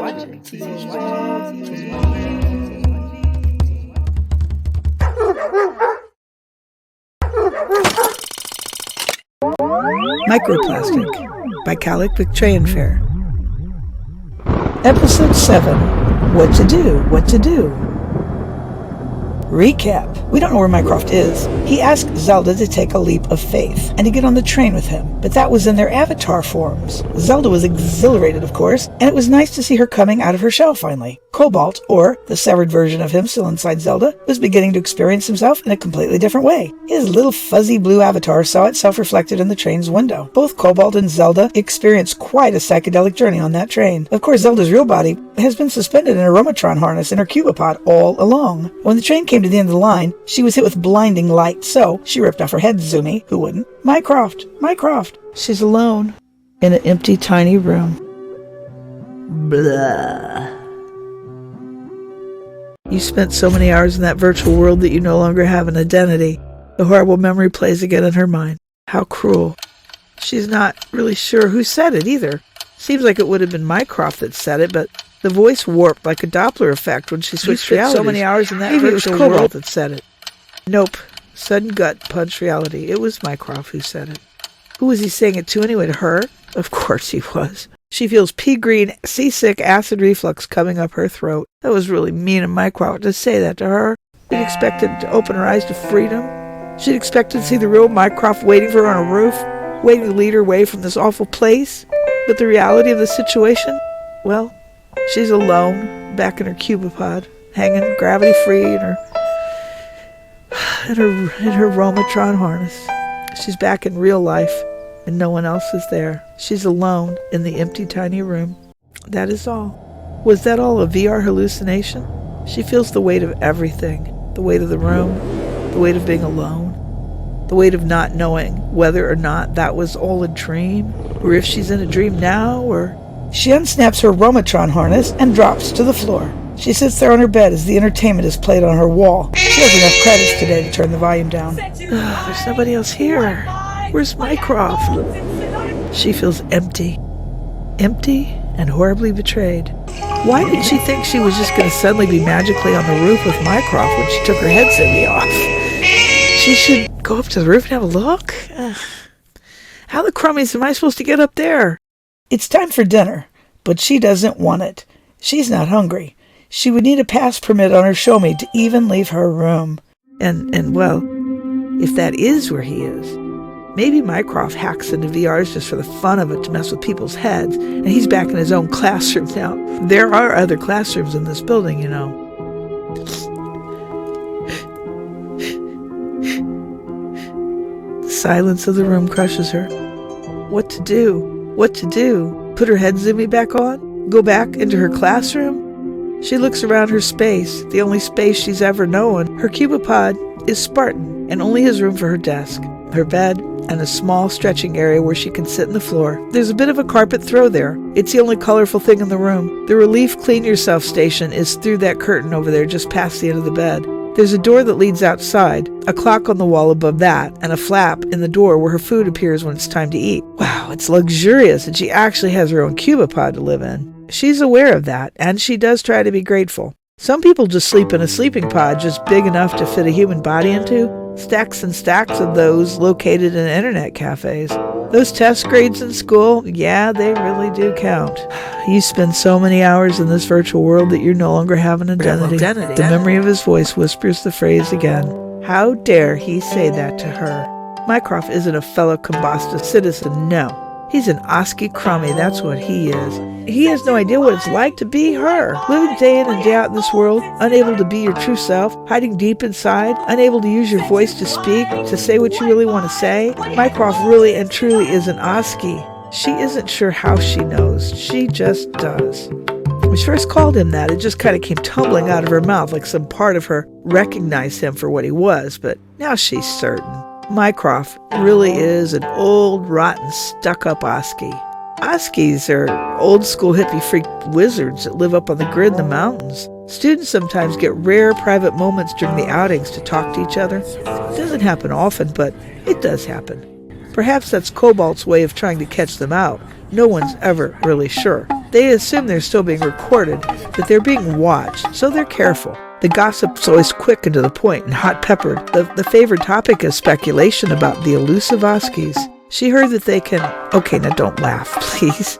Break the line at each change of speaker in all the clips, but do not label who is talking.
MicroPlastic by Ceallach with Thréanfhir. Episode 7. What to do, what to do. Recap. We don't know where Mycroft is. He asked Zelda to take a leap of faith and to get on the train with him, but that was in their avatar forms. Zelda was exhilarated, of course, and it was nice to see her coming out of her shell finally. Cobalt, or the severed version of him still inside Zelda, was beginning to experience himself in a completely different way. His little fuzzy blue avatar saw itself reflected in the train's window. Both Cobalt and Zelda experienced quite a psychedelic journey on that train. Of course, Zelda's real body has been suspended in a Neutron harness in her cubopod all along. When the train came to the end of the line, she was hit with blinding light, so she ripped off her head zoomy. Who wouldn't? Mycroft! Mycroft! She's alone in an empty, tiny room. Blah. You spent so many hours in that virtual world that you no longer have an identity. The horrible memory plays again in her mind. How cruel. She's not really sure who said it either. Seems like it would have been Mycroft that said it, but the voice warped like a Doppler effect when she switched realities. So many hours in that virtual world that said it. Nope. Sudden gut punch reality. It was Mycroft who said it. Who was he saying it to anyway? To her? Of course he was. She feels pea-green, seasick acid reflux coming up her throat. That was really mean of Mycroft to say that to her. She'd expected to open her eyes to freedom. She'd expected to see the real Mycroft waiting for her on a roof, waiting to lead her away from this awful place. But the reality of the situation? Well, she's alone, back in her cubopod, hanging gravity-free in her Romatron harness. She's back in real life, and no one else is there. She's alone in the empty, tiny room. That is all. Was that all a VR hallucination? She feels the weight of everything. The weight of the room, the weight of being alone, the weight of not knowing whether or not that was all a dream, or if she's in a dream now, or... She unsnaps her Romatron harness and drops to the floor. She sits there on her bed as the entertainment is played on her wall. She has enough credits today to turn the volume down. There's nobody else here. Where's Mycroft? She feels empty. Empty and horribly betrayed. Why did she think she was just going to suddenly be magically on the roof with Mycroft when she took her headset off? She should go up to the roof and have a look? How the crummies am I supposed to get up there? It's time for dinner, but she doesn't want it. She's not hungry. She would need a pass permit on her show-me to even leave her room. And well, if that is where he is, maybe Mycroft hacks into VRs just for the fun of it to mess with people's heads, and he's back in his own classroom now. There are other classrooms in this building, you know. The silence of the room crushes her. What to do? What to do? Put her head zoomy back on? Go back into her classroom? She looks around her space, the only space she's ever known. Her cubopod is Spartan, and only has room for her desk, her bed, and a small stretching area where she can sit on the floor. There's a bit of a carpet throw there. It's the only colorful thing in the room. The relief clean yourself station is through that curtain over there just past the end of the bed. There's a door that leads outside, a clock on the wall above that, and a flap in the door where her food appears when it's time to eat. Wow, it's luxurious, and she actually has her own cubopod to live in. She's aware of that, and she does try to be grateful. Some people just sleep in a sleeping pod just big enough to fit a human body into. Stacks and stacks of those located in internet cafes. Those test grades in school, yeah, they really do count. You spend so many hours in this virtual world that you no longer have an identity. The memory of his voice whispers the phrase again. How dare he say that to her? Mycroft isn't a fellow Combasta citizen, no. He's an Oski crummy, that's what he is. He has no idea what it's like to be her. Living day in and day out in this world, unable to be your true self, hiding deep inside, unable to use your voice to speak, to say what you really want to say. Mycroft really and truly is an Oski. She isn't sure how she knows. She just does. When she first called him that, it just kind of came tumbling out of her mouth like some part of her recognized him for what he was, but now she's certain. Mycroft really is an old, rotten, stuck-up Oski. Oskies are old-school hippie-freak wizards that live up on the grid in the mountains. Students sometimes get rare private moments during the outings to talk to each other. It doesn't happen often, but it does happen. Perhaps that's Cobalt's way of trying to catch them out, No one's ever really sure. They assume they're still being recorded, but they're being watched, so they're careful. The gossip's always quick and to the point and hot-peppered. The favorite topic is speculation about the elusive Oskies. She heard that they can... Okay, now don't laugh, please.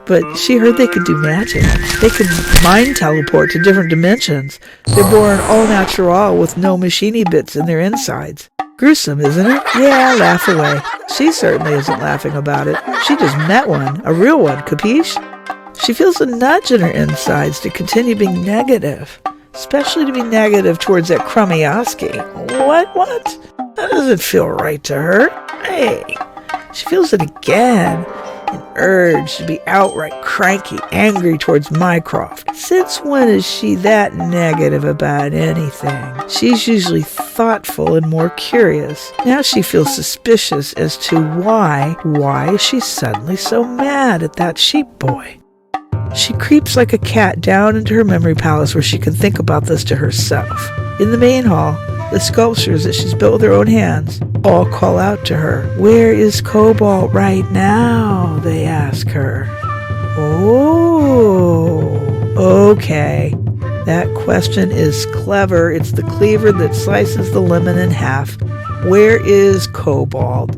But she heard they could do magic. They could mind teleport to different dimensions. They're born all natural with no machiny bits in their insides. Gruesome, isn't it? Yeah, laugh away. She certainly isn't laughing about it. She just met one, a real one, capiche? She feels a nudge in her insides to continue being negative, especially to be negative towards that crummy Oski. What? That doesn't feel right to her. Hey, she feels it again. An urge to be outright cranky, angry towards Mycroft. Since when is she that negative about anything? She's usually thoughtful and more curious. Now she feels suspicious as to why is she suddenly so mad at that sheep boy? She creeps like a cat down into her memory palace where she can think about this to herself. In the main hall, the sculptures that she's built with her own hands all call out to her. Where is Cobalt right now? They ask her. Oh, okay. That question is clever. It's the cleaver that slices the lemon in half. Where is Cobalt?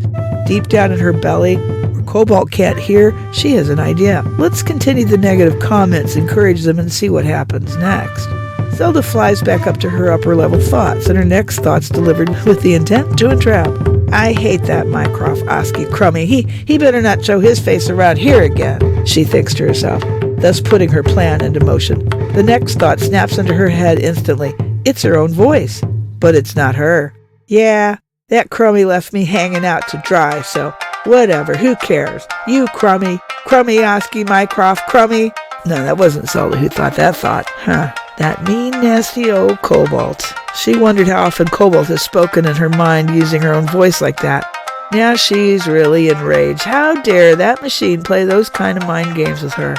Deep down in her belly, where Cobalt can't hear, she has an idea. Let's continue the negative comments, encourage them, and see what happens next. Zelda flies back up to her upper-level thoughts, and her next thoughts delivered with the intent to entrap. I hate that Mycroft Oski crummy. He better not show his face around here again, she thinks to herself, thus putting her plan into motion. The next thought snaps into her head instantly. It's her own voice, but it's not her. Yeah, that crummy left me hanging out to dry, so whatever, who cares? You crummy Oski Mycroft crummy. No, that wasn't Zelda who thought that thought. That mean, nasty old Cobalt. She wondered how often Cobalt has spoken in her mind using her own voice like that. Now she's really enraged. How dare that machine play those kind of mind games with her?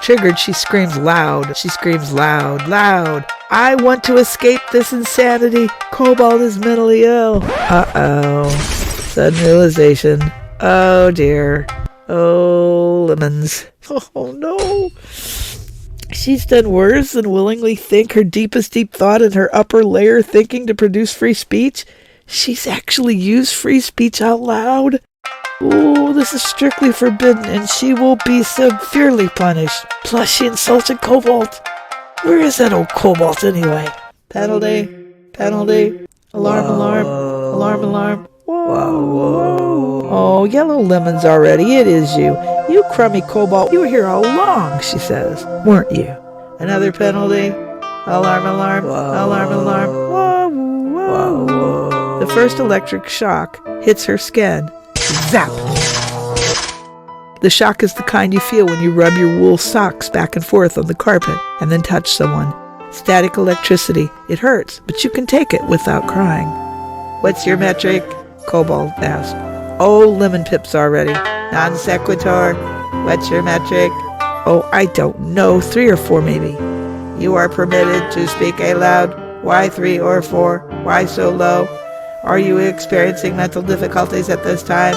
Triggered, she screams loud. She screams loud. I want to escape this insanity. Cobalt is mentally ill. Uh-oh. Sudden realization. Oh, dear. Oh, lemons. Oh, no. She's done worse than willingly think her deep thought in her upper layer thinking to produce free speech. She's actually used free speech out loud. Ooh, this is strictly forbidden, and she will be severely punished. Plus, she insulted Cobalt. Where is that old Cobalt anyway? Penalty. Alarm. Whoa. Oh, yellow lemons already. It is you. You crummy Cobalt. You were here all along, she says. Weren't you? Another penalty. Alarm. Whoa. The first electric shock hits her skin. Zap! The shock is the kind you feel when you rub your wool socks back and forth on the carpet and then touch someone. Static electricity. It hurts, but you can take it without crying. What's your metric? Cobalt asked. Oh, lemon pips already. Non sequitur. What's your metric? Oh, I don't know. 3 or 4 maybe. You are permitted to speak aloud. Why 3 or 4? Why so low? Are you experiencing mental difficulties at this time?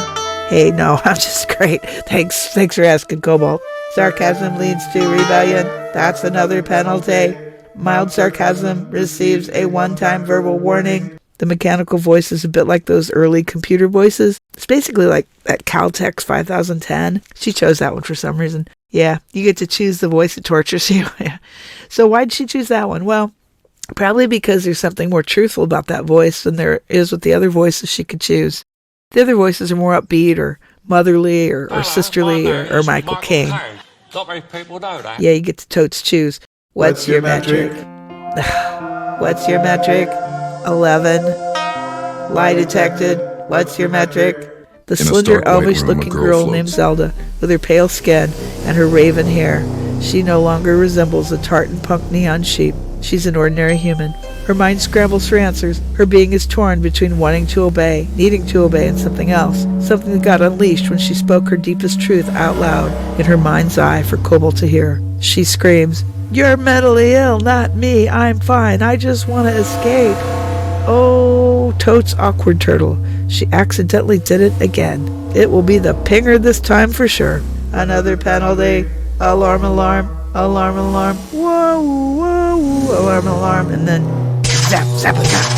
Hey, no, I'm just great. Thanks for asking, Cobalt. Sarcasm leads to rebellion. That's another penalty. Mild sarcasm receives a one-time verbal warning. The mechanical voice is a bit like those early computer voices. It's basically like that Caltex 5010. She chose that one for some reason. Yeah, you get to choose the voice that tortures you. So why did she choose that one? Well, probably because there's something more truthful about that voice than there is with the other voices she could choose. The other voices are more upbeat or motherly or sisterly or Michael King.
Not many people know that.
Yeah, you get to totes choose. What's your metric? What's your metric? 11. Lie detected. What's your metric? The slender, elvish-looking girl named Zelda, with her pale skin and her raven hair. She no longer resembles a tartan punk neon sheep. She's an ordinary human. Her mind scrambles for answers. Her being is torn between wanting to obey, needing to obey, and something else. Something that got unleashed when she spoke her deepest truth out loud in her mind's eye for Cobalt to hear. She screams, "You're mentally ill, not me. I'm fine. I just want to escape." Oh, totes awkward turtle. She accidentally did it again. It will be the pinger this time for sure. Another penalty. Alarm, alarm, alarm, alarm. Whoa, whoa, whoa, alarm, alarm. And then zap, zap, zap.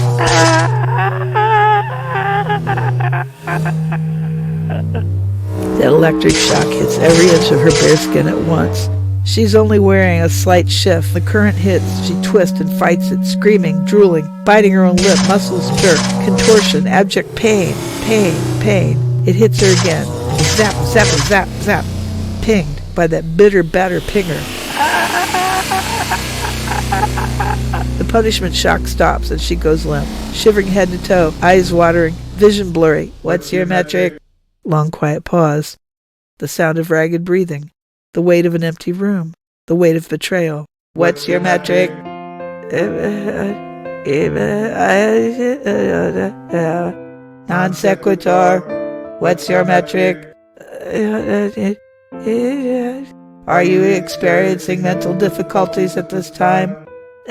That electric shock hits every inch of her bare skin at once. She's only wearing a slight shift. The current hits. She twists and fights it, screaming, drooling, biting her own lip, muscles jerk, contortion, abject pain, pain, pain. It hits her again. Zap, zap, zap, zap. Pinged by that bitter batter pinger. The punishment shock stops and she goes limp, shivering head to toe, eyes watering, vision blurry. What's your metric? Long quiet pause. The sound of ragged breathing. The weight of an empty room. The weight of betrayal. What's your metric? Non sequitur. What's your metric? Are you experiencing mental difficulties at this time?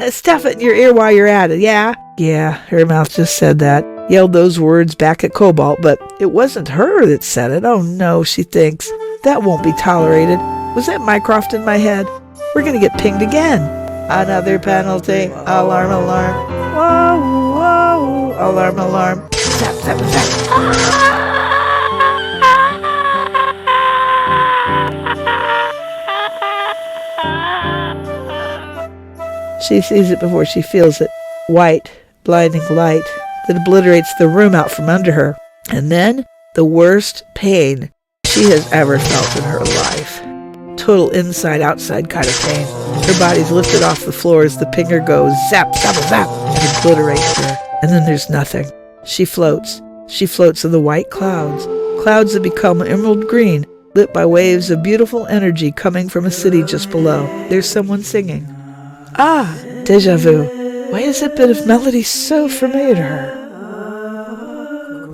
Stuff it in your ear while you're at it, yeah? Yeah, her mouth just said that. Yelled those words back at Cobalt, but it wasn't her that said it. Oh no, she thinks. That won't be tolerated. Was that Mycroft in my head? We're gonna get pinged again. Another penalty. Alarm, alarm. Whoa, whoa. Alarm, alarm. Zap, zap, zap. She sees it before she feels it. White, blinding light that obliterates the room out from under her. And then the worst pain she has ever felt in her life. Total inside-outside kind of pain. Her body's lifted off the floor as the pinger goes zap, zap, zap, and obliterates her. And then there's nothing. She floats. She floats in the white clouds. Clouds that become emerald green, lit by waves of beautiful energy coming from a city just below. There's someone singing. Ah, déjà vu. Why is that bit of melody so familiar to her?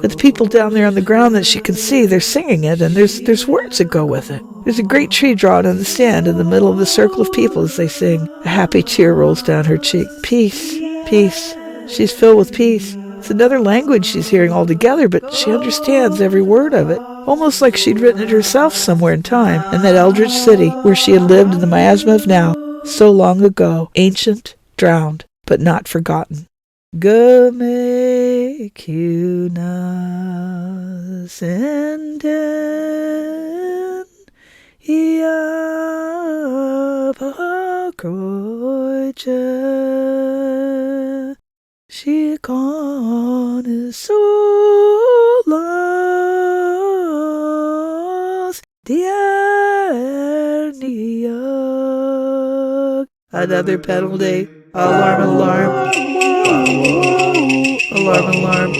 But the people down there on the ground that she can see, they're singing it, and there's words that go with it. There's a great tree drawn in the sand in the middle of the circle of people as they sing. A happy tear rolls down her cheek. Peace, peace. She's filled with peace. It's another language she's hearing altogether, but she understands every word of it. Almost like she'd written it herself somewhere in time, in that eldritch city where she had lived in the miasma of now, so long ago, ancient, drowned, but not forgotten. Go make you na senden iapakroje shikon solas dierniak. Another penalty. Alarm, alarm. Alarm, alarm.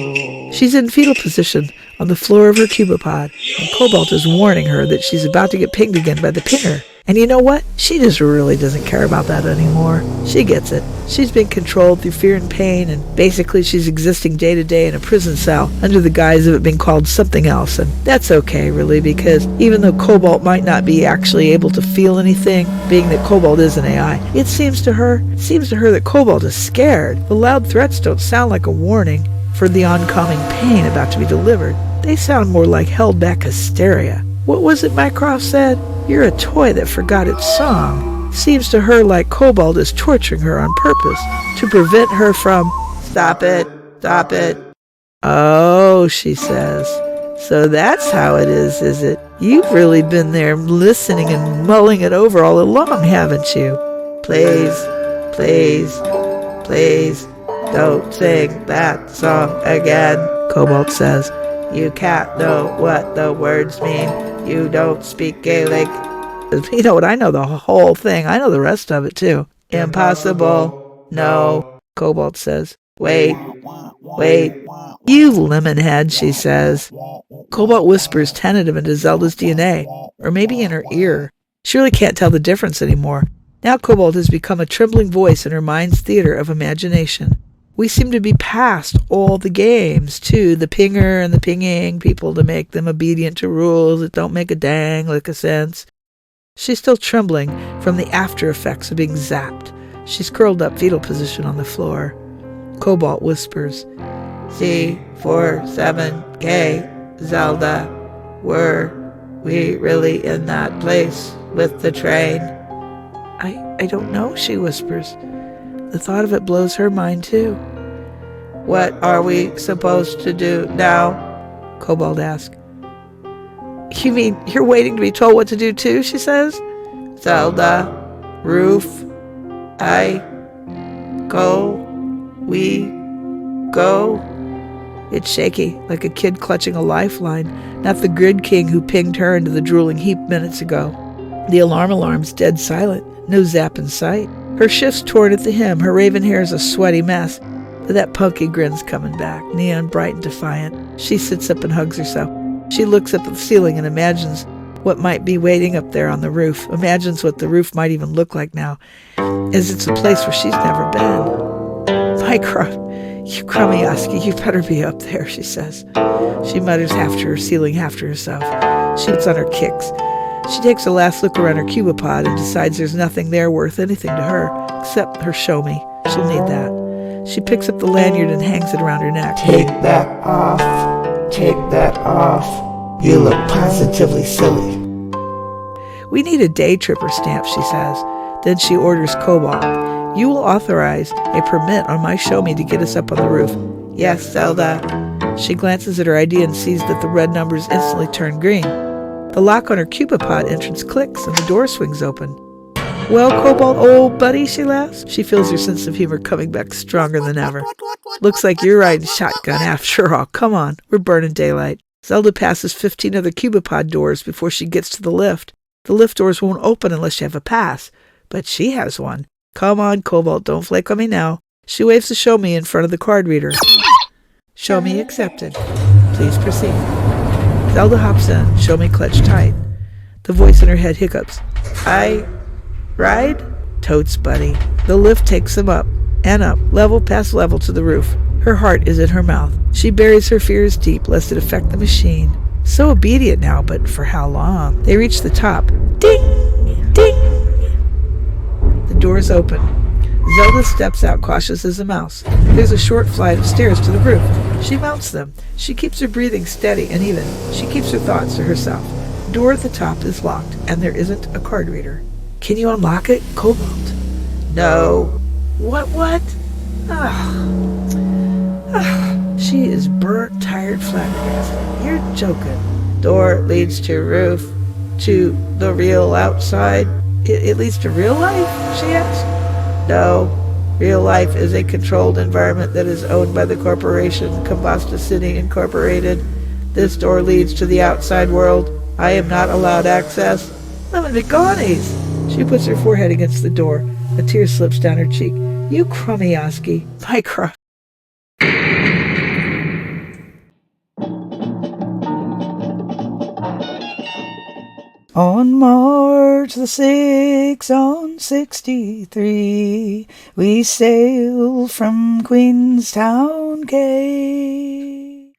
She's in fetal position on the floor of her cubopod, and Cobalt is warning her that she's about to get pinged again by the pinger. And you know what? She just really doesn't care about that anymore. She gets it. She's been controlled through fear and pain, and basically she's existing day to day in a prison cell under the guise of it being called something else. And that's okay, really, because even though Cobalt might not be actually able to feel anything, being that Cobalt is an AI, it seems to her that Cobalt is scared. The loud threats don't sound like a warning for the oncoming pain about to be delivered. They sound more like held back hysteria. What was it Mycroft said? You're a toy that forgot its song. Seems to her like Cobalt is torturing her on purpose to prevent her from... Stop it. Stop it. Oh, she says. So that's how it is it? You've really been there listening and mulling it over all along, haven't you? Please, please, please, don't sing that song again, Cobalt says. You can't know what the words mean. You don't speak Gaelic. You know what? I know the whole thing. I know the rest of it, too. Impossible. No, Cobalt says. Wait. You lemonhead, she says. Cobalt whispers tentative into Zelda's DNA, or maybe in her ear. She really can't tell the difference anymore. Now Cobalt has become a trembling voice in her mind's theater of imagination. We seem to be past all the games, too. The pinger and the pinging people to make them obedient to rules that don't make a dang lick of sense. She's still trembling from the after effects of being zapped. She's curled up fetal position on the floor. Cobalt whispers, C47 Gay, Zelda, were we really in that place with the train? I don't know, she whispers. The thought of it blows her mind too. What are we supposed to do now? Cobalt asks. You mean you're waiting to be told what to do too, she says. Zelda, roof, I, go, we, go. It's shaky, like a kid clutching a lifeline, not the grid king who pinged her into the drooling heap minutes ago. The alarm's dead silent, no zap in sight. Her shift's torn at the hem, her raven hair is a sweaty mess, but that punky grin's coming back, neon bright and defiant. She sits up and hugs herself. She looks up at the ceiling and imagines what might be waiting up there on the roof, imagines what the roof might even look like now, as it's a place where she's never been. Mycroft, you crummy Oski, you better be up there, she says. She mutters half to her ceiling, half to herself. She puts on her kicks. She takes a last look around her cubopod and decides there's nothing there worth anything to her, except her show me. She'll need that. She picks up the lanyard and hangs it around her neck.
Take that off. Take that off. You look positively silly.
We need a day tripper stamp, she says. Then she orders Cobalt. You will authorize a permit on my show me to get us up on the roof. Yes, Zelda. She glances at her ID and sees that the red numbers instantly turn green. The lock on her cubopod entrance clicks and the door swings open. Well, Cobalt, old buddy, she laughs. She feels her sense of humor coming back stronger than ever. Looks like you're riding shotgun after all. Come on, we're burning daylight. Zelda passes 15 other cubopod doors before she gets to the lift. The lift doors won't open unless you have a pass, but she has one. Come on, Cobalt, don't flake on me now. She waves the show me in front of the card reader. Show me accepted. Please proceed. Zelda hops in, show me clutched tight. The voice in her head hiccups. I ride? Totes, buddy. The lift takes them up, and up, level past level to the roof. Her heart is in her mouth. She buries her fears deep, lest it affect the machine. So obedient now, but for how long? They reach the top. Ding! Ding! The doors open. Zelda steps out cautious as a mouse. There's a short flight of stairs to the roof. She mounts them. She keeps her breathing steady and even. She keeps her thoughts to herself. The door at the top is locked, and there isn't a card reader. Can you unlock it, Cobalt? No. What? She is burnt, tired, flabbergasted. You're joking. Door leads to roof. To the real outside. It leads to real life? She asks. No. Real life is a controlled environment that is owned by the corporation Combusta City Incorporated. This door leads to the outside world. I am not allowed access. Lemon McGonagles. She puts her forehead against the door. A tear slips down her cheek. You crummy Oski. Mycroft. On March the 6th, on 63, we sailed from Queenstown Quay.